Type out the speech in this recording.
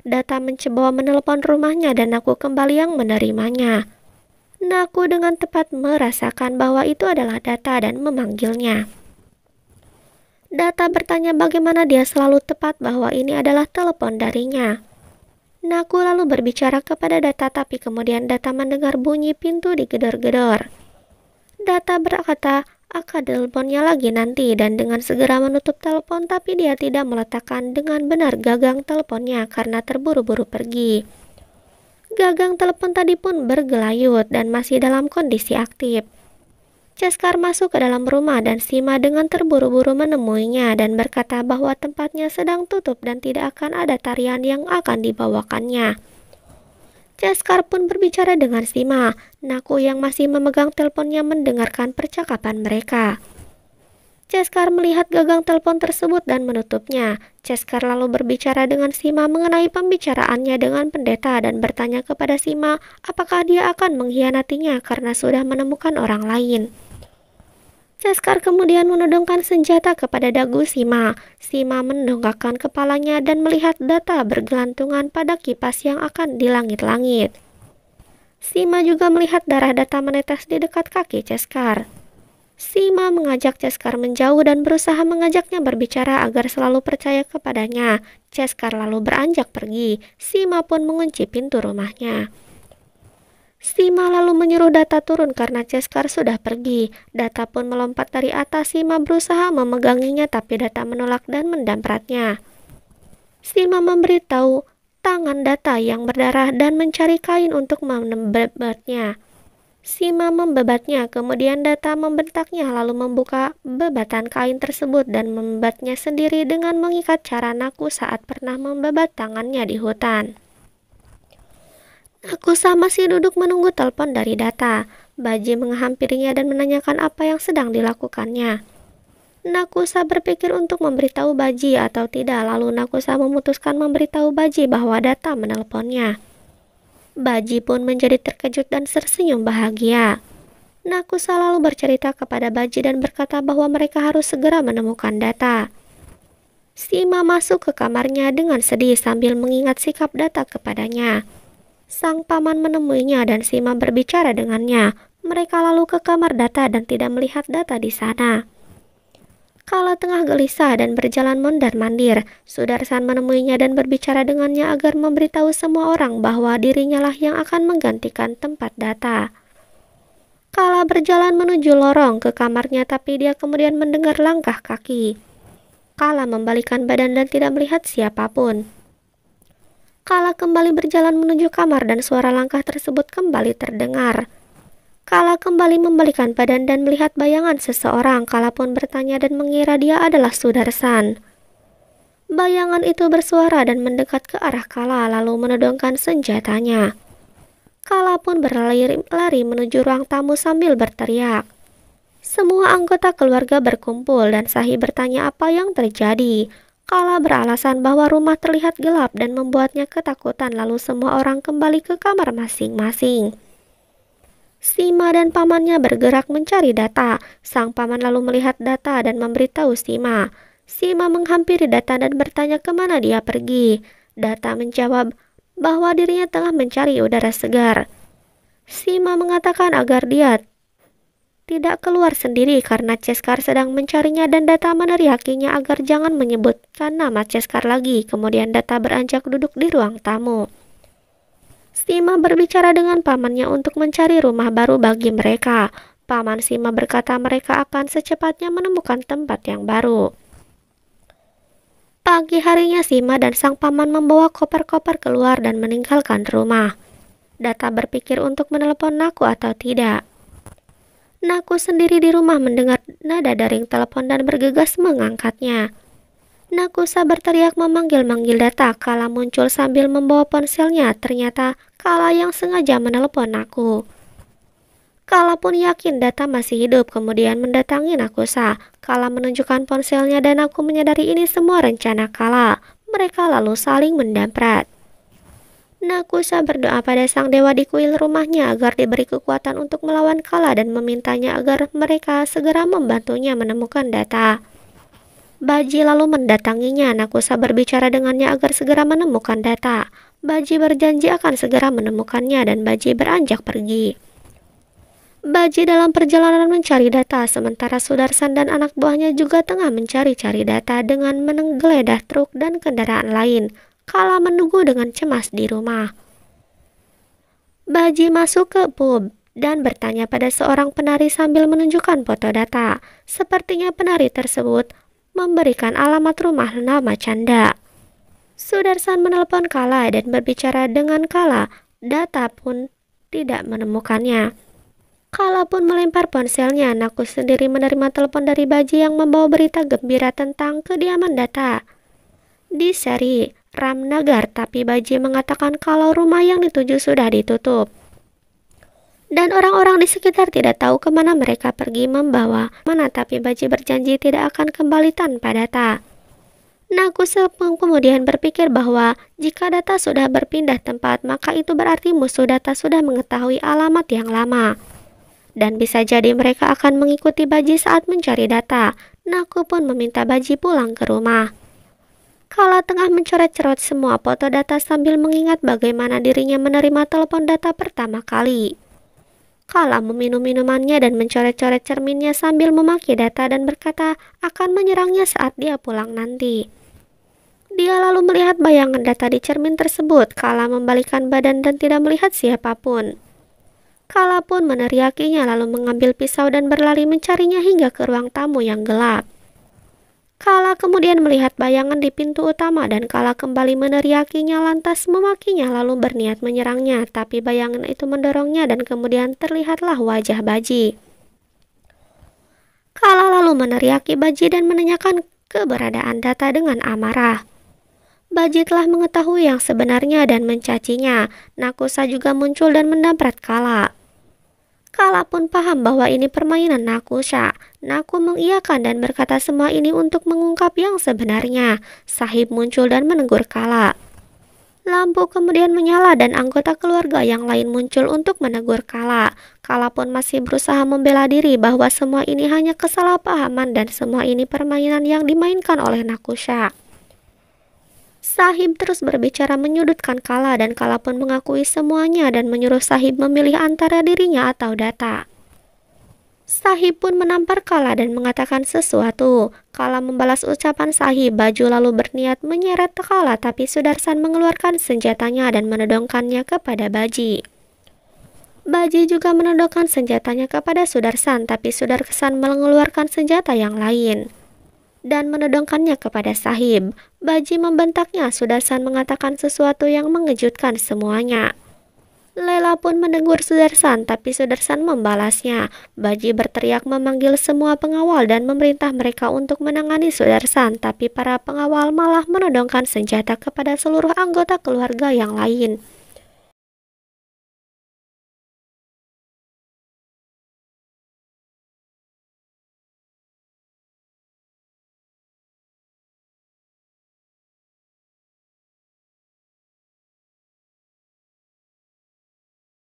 Data mencoba menelepon rumahnya dan aku kembali yang menerimanya. Naku dengan tepat merasakan bahwa itu adalah Data dan memanggilnya. Data bertanya bagaimana dia selalu tepat bahwa ini adalah telepon darinya. Naku lalu berbicara kepada Data tapi kemudian Data mendengar bunyi pintu digedor-gedor. Data berkata akan teleponnya lagi nanti dan dengan segera menutup telepon tapi dia tidak meletakkan dengan benar gagang teleponnya karena terburu-buru pergi. Gagang telepon tadi pun bergelayut dan masih dalam kondisi aktif. Ceskar masuk ke dalam rumah dan Sima dengan terburu-buru menemuinya dan berkata bahwa tempatnya sedang tutup dan tidak akan ada tarian yang akan dibawakannya. Ceskar pun berbicara dengan Sima. Naku yang masih memegang teleponnya mendengarkan percakapan mereka. Ceskar melihat gagang telepon tersebut dan menutupnya. Ceskar lalu berbicara dengan Sima mengenai pembicaraannya dengan pendeta dan bertanya kepada Sima apakah dia akan mengkhianatinya karena sudah menemukan orang lain. Ceskar kemudian menodongkan senjata kepada dagu Sima. Sima mendongakkan kepalanya dan melihat Data bergelantungan pada kipas yang akan di langit-langit. Sima juga melihat darah Data menetes di dekat kaki Ceskar. Sima mengajak Ceskar menjauh dan berusaha mengajaknya berbicara agar selalu percaya kepadanya. Ceskar lalu beranjak pergi. Sima pun mengunci pintu rumahnya. Sima lalu menyuruh Data turun karena Ceskar sudah pergi. Data pun melompat dari atas. Sima berusaha memeganginya tapi Data menolak dan mendampratnya. Sima memberitahu tangan Data yang berdarah dan mencari kain untuk membebatnya. Sima membebatnya, kemudian Data membentaknya lalu membuka bebatan kain tersebut dan membebatnya sendiri dengan mengikat cara Naku saat pernah membebat tangannya di hutan. Aku masih duduk menunggu telepon dari Data. Baji menghampirinya dan menanyakan apa yang sedang dilakukannya. Nakusa berpikir untuk memberitahu Baji atau tidak, lalu Nakusa memutuskan memberitahu Baji bahwa Data menelponnya. Baji pun menjadi terkejut dan tersenyum bahagia. Nakusa lalu bercerita kepada Baji dan berkata bahwa mereka harus segera menemukan Data. Sima masuk ke kamarnya dengan sedih sambil mengingat sikap Data kepadanya. Sang paman menemuinya dan Sima berbicara dengannya. Mereka lalu ke kamar Data dan tidak melihat Data di sana. Kala tengah gelisah dan berjalan mondar-mandir, Sudarsan menemuinya dan berbicara dengannya agar memberitahu semua orang bahwa dirinya lah yang akan menggantikan tempat Data. Kala berjalan menuju lorong ke kamarnya tapi dia kemudian mendengar langkah kaki. Kala membalikan badan dan tidak melihat siapapun. Kala kembali berjalan menuju kamar dan suara langkah tersebut kembali terdengar. Kala kembali membalikan badan dan melihat bayangan seseorang. Kala pun bertanya dan mengira dia adalah Sudarsan. Bayangan itu bersuara dan mendekat ke arah Kala lalu menodongkan senjatanya. Kala pun berlari menuju ruang tamu sambil berteriak. Semua anggota keluarga berkumpul dan Sahi bertanya apa yang terjadi. Kala beralasan bahwa rumah terlihat gelap dan membuatnya ketakutan lalu semua orang kembali ke kamar masing-masing. Sima dan pamannya bergerak mencari Data. Sang paman lalu melihat Data dan memberitahu Sima. Sima menghampiri Data dan bertanya kemana dia pergi. Data menjawab bahwa dirinya tengah mencari udara segar. Sima mengatakan agar dia tidak keluar sendiri karena Ceskar sedang mencarinya dan Data meneriakinya agar jangan menyebutkan nama Ceskar lagi. Kemudian Data beranjak duduk di ruang tamu. Sima berbicara dengan pamannya untuk mencari rumah baru bagi mereka. Paman Sima berkata mereka akan secepatnya menemukan tempat yang baru. Pagi harinya Sima dan sang paman membawa koper-koper keluar dan meninggalkan rumah. Data berpikir untuk menelepon Naku atau tidak. Naku sendiri di rumah mendengar nada daring telepon dan bergegas mengangkatnya. Nakusa berteriak memanggil-manggil Data. Kala muncul sambil membawa ponselnya. Ternyata Kala yang sengaja menelepon Naku. Kala pun yakin Data masih hidup, kemudian mendatangi Nakusa. Kala menunjukkan ponselnya dan aku menyadari ini semua rencana Kala. Mereka lalu saling mendamprat. Nakusa berdoa pada sang dewa di kuil rumahnya agar diberi kekuatan untuk melawan Kala dan memintanya agar mereka segera membantunya menemukan Data. Baji lalu mendatanginya. Nakusa berbicara dengannya agar segera menemukan data. Baji berjanji akan segera menemukannya dan Baji beranjak pergi. Baji dalam perjalanan mencari data, sementara Sudarsan dan anak buahnya juga tengah mencari-cari data dengan menggeledah truk dan kendaraan lain. Kala menunggu dengan cemas di rumah. Baji masuk ke pub dan bertanya pada seorang penari sambil menunjukkan foto data. Sepertinya penari tersebut memberikan alamat rumah nama Canda. Sudarsan menelpon Kala dan berbicara dengan Kala. Data pun tidak menemukannya. Kala pun melempar ponselnya. Nakus sendiri menerima telepon dari Baji yang membawa berita gembira tentang kediaman data di seri Ramnagar, tapi Baji mengatakan kalau rumah yang dituju sudah ditutup. Dan orang-orang di sekitar tidak tahu kemana mereka pergi membawa mana, tapi Baji berjanji tidak akan kembali tanpa data. Nakusa kemudian berpikir bahwa jika data sudah berpindah tempat, maka itu berarti musuh data sudah mengetahui alamat yang lama. Dan bisa jadi mereka akan mengikuti Baji saat mencari data. Naku pun meminta Baji pulang ke rumah. Kala tengah mencoret-coret semua foto data sambil mengingat bagaimana dirinya menerima telepon data pertama kali. Kala meminum minumannya dan mencoret-coret cerminnya sambil memaki data dan berkata akan menyerangnya saat dia pulang nanti. Dia lalu melihat bayangan data di cermin tersebut. Kala membalikkan badan dan tidak melihat siapapun. Kala pun meneriakinya lalu mengambil pisau dan berlari mencarinya hingga ke ruang tamu yang gelap. Kala kemudian melihat bayangan di pintu utama dan Kala kembali meneriakinya lantas memakinya lalu berniat menyerangnya, tapi bayangan itu mendorongnya dan kemudian terlihatlah wajah Baji. Kala lalu meneriaki Baji dan menanyakan keberadaan data dengan amarah. Baji telah mengetahui yang sebenarnya dan mencacinya. Nakusa juga muncul dan mendamprat Kala. Kala pun paham bahwa ini permainan Nakusa. Naku mengiyakan dan berkata semua ini untuk mengungkap yang sebenarnya. Sahib muncul dan menegur Kala. Lampu kemudian menyala dan anggota keluarga yang lain muncul untuk menegur Kala. Kala pun masih berusaha membela diri bahwa semua ini hanya kesalahpahaman dan semua ini permainan yang dimainkan oleh Nakusa. Sahib terus berbicara menyudutkan Kala dan Kala pun mengakui semuanya dan menyuruh Sahib memilih antara dirinya atau data. Sahib pun menampar Kala dan mengatakan sesuatu. Kala membalas ucapan Sahib. Baju lalu berniat menyeret Kala, tapi Sudarsan mengeluarkan senjatanya dan menodongkannya kepada Baji. Baji juga menodongkan senjatanya kepada Sudarsan, tapi Sudarsan mengeluarkan senjata yang lain dan menodongkannya kepada Sahib. Baji membentaknya. Sudarsan mengatakan sesuatu yang mengejutkan semuanya. Lela pun menegur Sudarsan, tapi Sudarsan membalasnya. Baji berteriak memanggil semua pengawal dan memerintah mereka untuk menangani Sudarsan, tapi para pengawal malah menodongkan senjata kepada seluruh anggota keluarga yang lain.